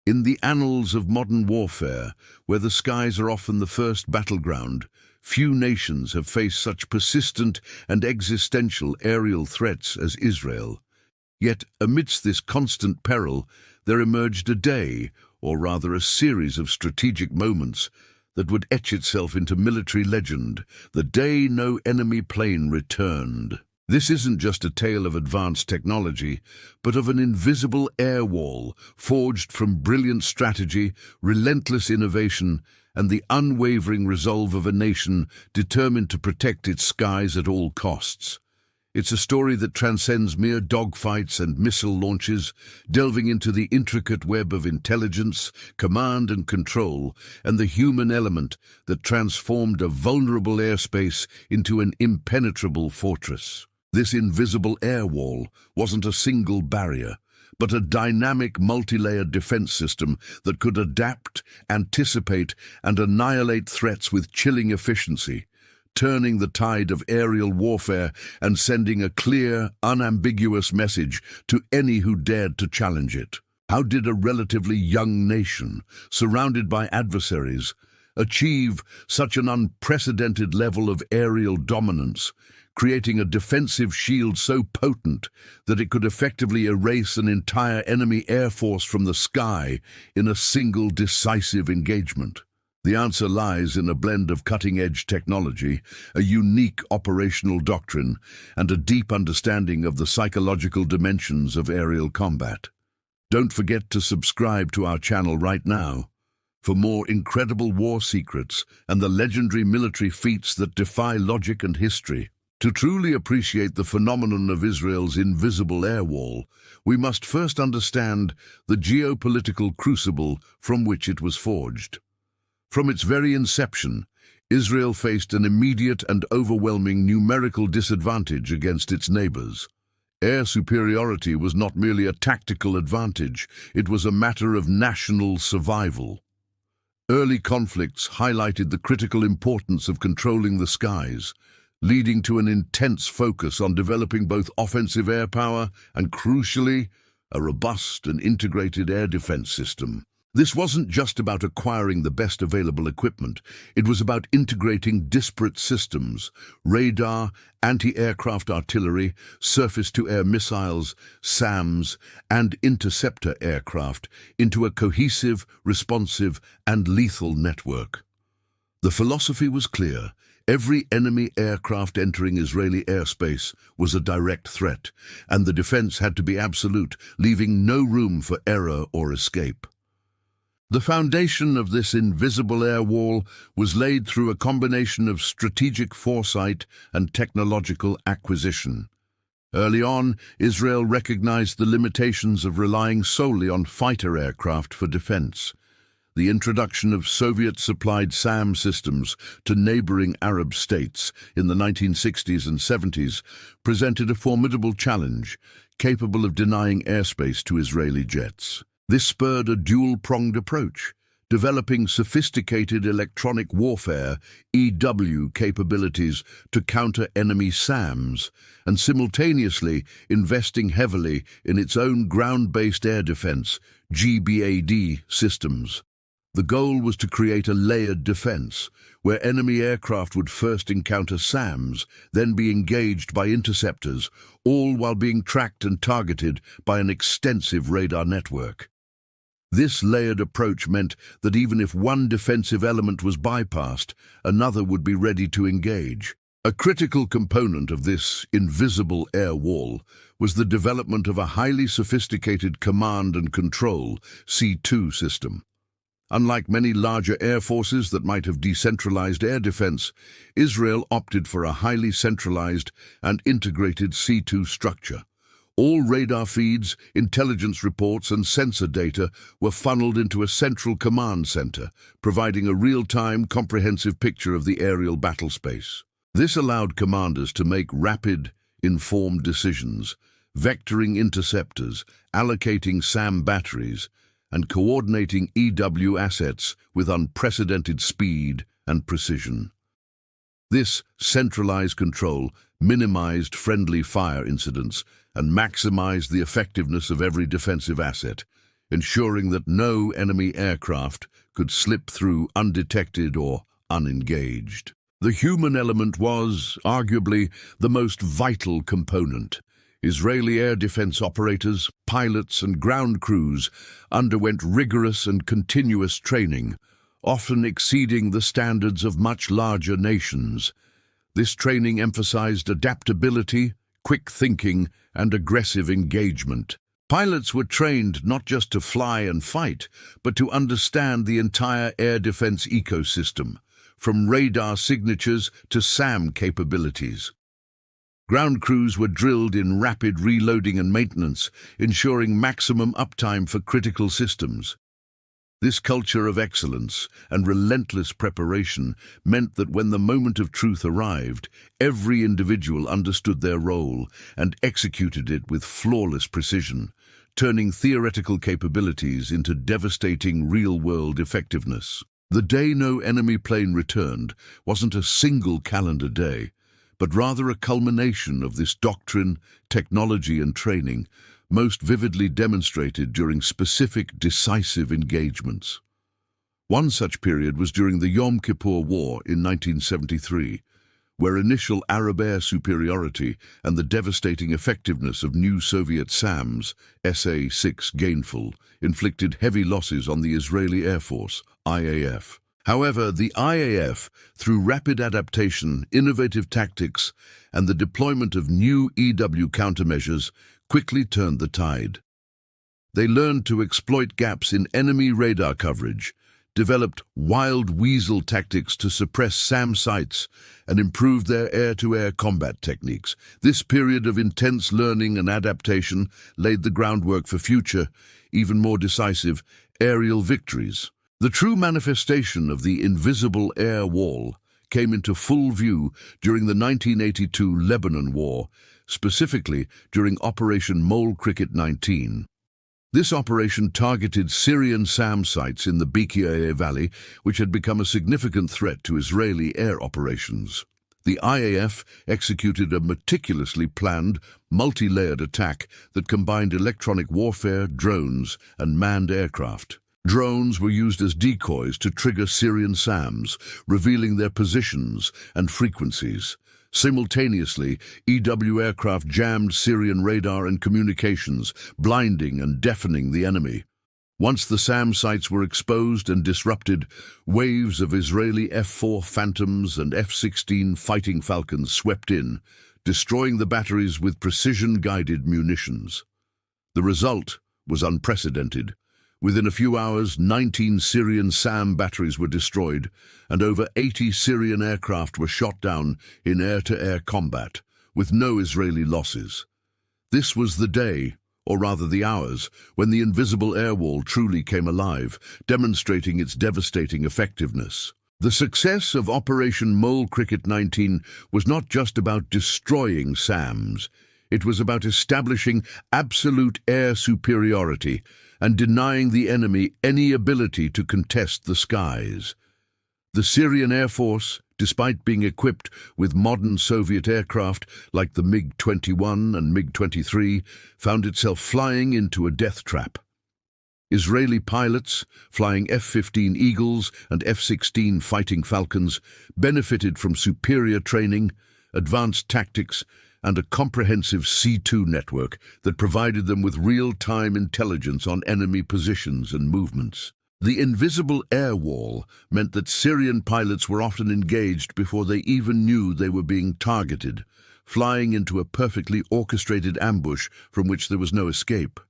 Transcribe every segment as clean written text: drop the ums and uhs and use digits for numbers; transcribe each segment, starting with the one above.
In the annals of modern warfare, where the skies are often the first battleground, few nations have faced such persistent and existential aerial threats as Israel. Yet, amidst this constant peril, there emerged a day, or rather a series of strategic moments, that would etch itself into military legend, the day no enemy plane returned. This isn't just a tale of advanced technology, but of an invisible air wall forged from brilliant strategy, relentless innovation, and the unwavering resolve of a nation determined to protect its skies at all costs. It's a story that transcends mere dogfights and missile launches, delving into the intricate web of intelligence, command and control, and the human element that transformed a vulnerable airspace into an impenetrable fortress. This invisible air wall wasn't a single barrier, but a dynamic multi-layered defense system that could adapt, anticipate, and annihilate threats with chilling efficiency, turning the tide of aerial warfare and sending a clear, unambiguous message to any who dared to challenge it. How did a relatively young nation, surrounded by adversaries, achieve such an unprecedented level of aerial dominance, creating a defensive shield so potent that it could effectively erase an entire enemy air force from the sky in a single decisive engagement? The answer lies in a blend of cutting-edge technology, a unique operational doctrine, and a deep understanding of the psychological dimensions of aerial combat. Don't forget to subscribe to our channel right now for more incredible war secrets and the legendary military feats that defy logic and history. To truly appreciate the phenomenon of Israel's invisible air wall, we must first understand the geopolitical crucible from which it was forged. From its very inception, Israel faced an immediate and overwhelming numerical disadvantage against its neighbors. Air superiority was not merely a tactical advantage, it was a matter of national survival. Early conflicts highlighted the critical importance of controlling the skies, leading to an intense focus on developing both offensive air power and, crucially, a robust and integrated air defense system. This wasn't just about acquiring the best available equipment, it was about integrating disparate systems, radar, anti-aircraft artillery, surface-to-air missiles, SAMs, and interceptor aircraft into a cohesive, responsive, and lethal network. The philosophy was clear. Every enemy aircraft entering Israeli airspace was a direct threat, and the defense had to be absolute, leaving no room for error or escape. The foundation of this invisible air wall was laid through a combination of strategic foresight and technological acquisition. Early on, Israel recognized the limitations of relying solely on fighter aircraft for defense. The introduction of Soviet-supplied SAM systems to neighboring Arab states in the 1960s and 70s presented a formidable challenge, capable of denying airspace to Israeli jets. This spurred a dual-pronged approach, developing sophisticated electronic warfare (EW) capabilities to counter enemy SAMs, and simultaneously investing heavily in its own ground-based air defense (GBAD) systems. The goal was to create a layered defense, where enemy aircraft would first encounter SAMs, then be engaged by interceptors, all while being tracked and targeted by an extensive radar network. This layered approach meant that even if one defensive element was bypassed, another would be ready to engage. A critical component of this invisible air wall was the development of a highly sophisticated command and control C2 system. Unlike many larger air forces that might have decentralized air defense, Israel opted for a highly centralized and integrated C2 structure. All radar feeds, intelligence reports, and sensor data were funneled into a central command center, providing a real-time, comprehensive picture of the aerial battle space. This allowed commanders to make rapid, informed decisions, vectoring interceptors, allocating SAM batteries, and coordinating EW assets with unprecedented speed and precision. This centralized control minimized friendly fire incidents and maximized the effectiveness of every defensive asset, ensuring that no enemy aircraft could slip through undetected or unengaged. The human element was, arguably, the most vital component. Israeli air defense operators, pilots, and ground crews underwent rigorous and continuous training, often exceeding the standards of much larger nations. This training emphasized adaptability, quick thinking, and aggressive engagement. Pilots were trained not just to fly and fight, but to understand the entire air defense ecosystem, from radar signatures to SAM capabilities. Ground crews were drilled in rapid reloading and maintenance, ensuring maximum uptime for critical systems. This culture of excellence and relentless preparation meant that when the moment of truth arrived, every individual understood their role and executed it with flawless precision, turning theoretical capabilities into devastating real-world effectiveness. The day no enemy plane returned wasn't a single calendar day, but rather a culmination of this doctrine, technology, and training, most vividly demonstrated during specific, decisive engagements. One such period was during the Yom Kippur War in 1973, where initial Arab air superiority and the devastating effectiveness of new Soviet SAMs, SA-6 Gainful, inflicted heavy losses on the Israeli Air Force, IAF. However, the IAF, through rapid adaptation, innovative tactics, and the deployment of new EW countermeasures, quickly turned the tide. They learned to exploit gaps in enemy radar coverage, developed wild weasel tactics to suppress SAM sites, and improved their air-to-air combat techniques. This period of intense learning and adaptation laid the groundwork for future, even more decisive, aerial victories. The true manifestation of the invisible air wall came into full view during the 1982 Lebanon War, specifically during Operation Mole Cricket 19. This operation targeted Syrian SAM sites in the Bekaa Valley, which had become a significant threat to Israeli air operations. The IAF executed a meticulously planned, multi-layered attack that combined electronic warfare, drones, and manned aircraft. Drones were used as decoys to trigger Syrian SAMs, revealing their positions and frequencies. Simultaneously, EW aircraft jammed Syrian radar and communications, blinding and deafening the enemy. Once the SAM sites were exposed and disrupted, waves of Israeli F-4 Phantoms and F-16 Fighting Falcons swept in, destroying the batteries with precision-guided munitions. The result was unprecedented. Within a few hours, 19 Syrian SAM batteries were destroyed, and over 80 Syrian aircraft were shot down in air-to-air combat, with no Israeli losses. This was the day, or rather the hours, when the invisible air wall truly came alive, demonstrating its devastating effectiveness. The success of Operation Mole Cricket 19 was not just about destroying SAMs. It was about establishing absolute air superiority and denying the enemy any ability to contest the skies. The Syrian Air Force, despite being equipped with modern Soviet aircraft like the MiG-21 and MiG-23, found itself flying into a death trap. Israeli pilots, flying F-15 Eagles and F-16 Fighting Falcons, benefited from superior training, advanced tactics, and a comprehensive C2 network that provided them with real-time intelligence on enemy positions and movements. The invisible air wall meant that Syrian pilots were often engaged before they even knew they were being targeted, flying into a perfectly orchestrated ambush from which there was no escape.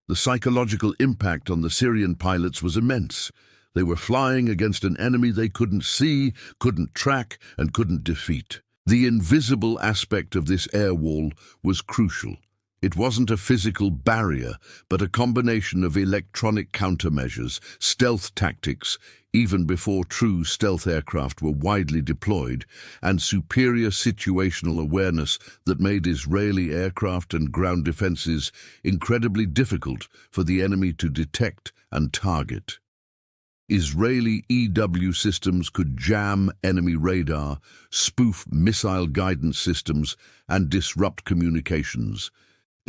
The psychological impact on the Syrian pilots was immense. They were flying against an enemy they couldn't see, couldn't track, and couldn't defeat. The invisible aspect of this air wall was crucial. It wasn't a physical barrier, but a combination of electronic countermeasures, stealth tactics, even before true stealth aircraft were widely deployed, and superior situational awareness that made Israeli aircraft and ground defenses incredibly difficult for the enemy to detect and target. Israeli EW systems could jam enemy radar, spoof missile guidance systems, and disrupt communications.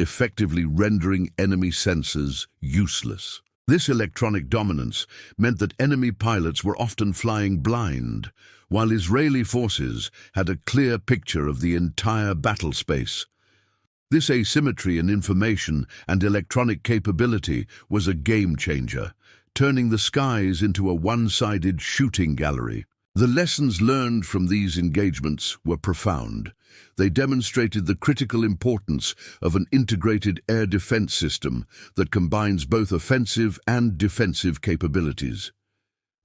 effectively rendering enemy sensors useless. This electronic dominance meant that enemy pilots were often flying blind, while Israeli forces had a clear picture of the entire battle space. This asymmetry in information and electronic capability was a game-changer, turning the skies into a one-sided shooting gallery. The lessons learned from these engagements were profound. They demonstrated the critical importance of an integrated air defense system that combines both offensive and defensive capabilities.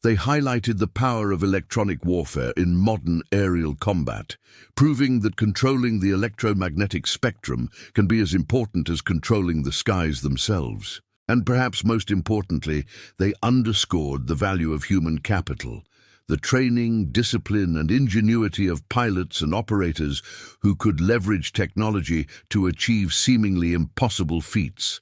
They highlighted the power of electronic warfare in modern aerial combat, proving that controlling the electromagnetic spectrum can be as important as controlling the skies themselves. And perhaps most importantly, they underscored the value of human capital, the training, discipline, and ingenuity of pilots and operators who could leverage technology to achieve seemingly impossible feats.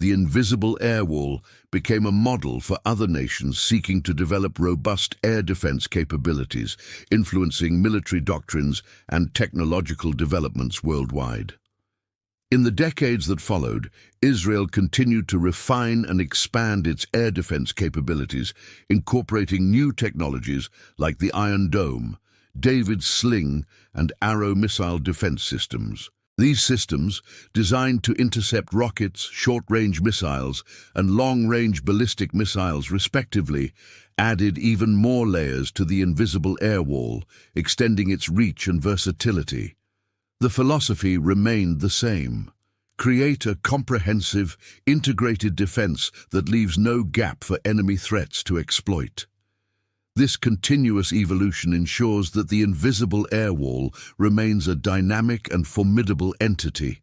The invisible air wall became a model for other nations seeking to develop robust air defense capabilities, influencing military doctrines and technological developments worldwide. In the decades that followed, Israel continued to refine and expand its air defense capabilities, incorporating new technologies like the Iron Dome, David's Sling, and Arrow missile defense systems. These systems, designed to intercept rockets, short-range missiles, and long-range ballistic missiles respectively, added even more layers to the invisible air wall, extending its reach and versatility. The philosophy remained the same: create a comprehensive, integrated defense that leaves no gap for enemy threats to exploit. This continuous evolution ensures that the invisible air wall remains a dynamic and formidable entity,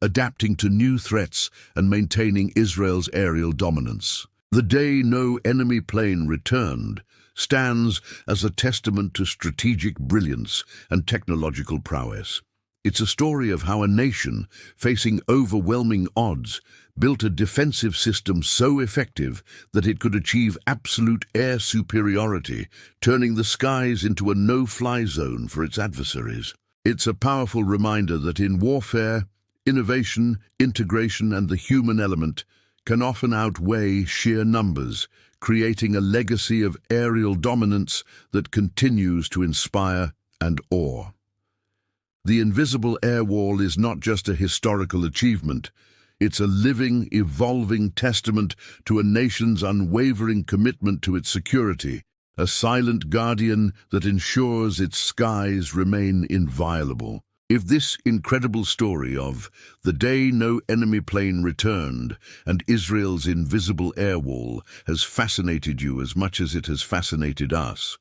adapting to new threats and maintaining Israel's aerial dominance. The day no enemy plane returned stands as a testament to strategic brilliance and technological prowess. It's a story of how a nation, facing overwhelming odds, built a defensive system so effective that it could achieve absolute air superiority, turning the skies into a no-fly zone for its adversaries. It's a powerful reminder that in warfare, innovation, integration, and the human element can often outweigh sheer numbers, creating a legacy of aerial dominance that continues to inspire and awe. The invisible air wall is not just a historical achievement. It's a living, evolving testament to a nation's unwavering commitment to its security, a silent guardian that ensures its skies remain inviolable. If this incredible story of the day no enemy plane returned and Israel's invisible air wall has fascinated you as much as it has fascinated us,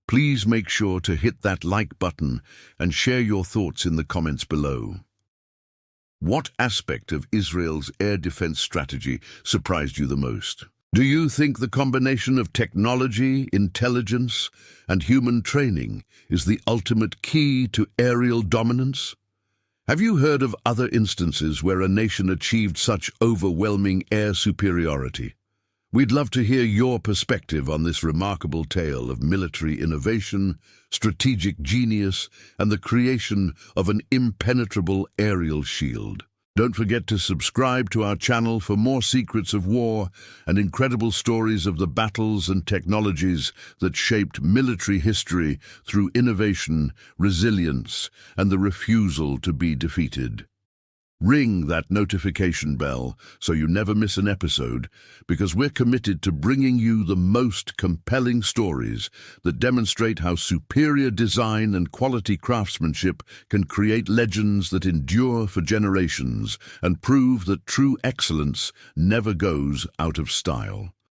please make sure to hit that like button and share your thoughts in the comments below. What aspect of Israel's air defense strategy surprised you the most? Do you think the combination of technology, intelligence, and human training is the ultimate key to aerial dominance? Have you heard of other instances where a nation achieved such overwhelming air superiority? We'd love to hear your perspective on this remarkable tale of military innovation, strategic genius, and the creation of an impenetrable aerial shield. Don't forget to subscribe to our channel for more secrets of war and incredible stories of the battles and technologies that shaped military history through innovation, resilience, and the refusal to be defeated. Ring that notification bell so you never miss an episode, because we're committed to bringing you the most compelling stories that demonstrate how superior design and quality craftsmanship can create legends that endure for generations and prove that true excellence never goes out of style.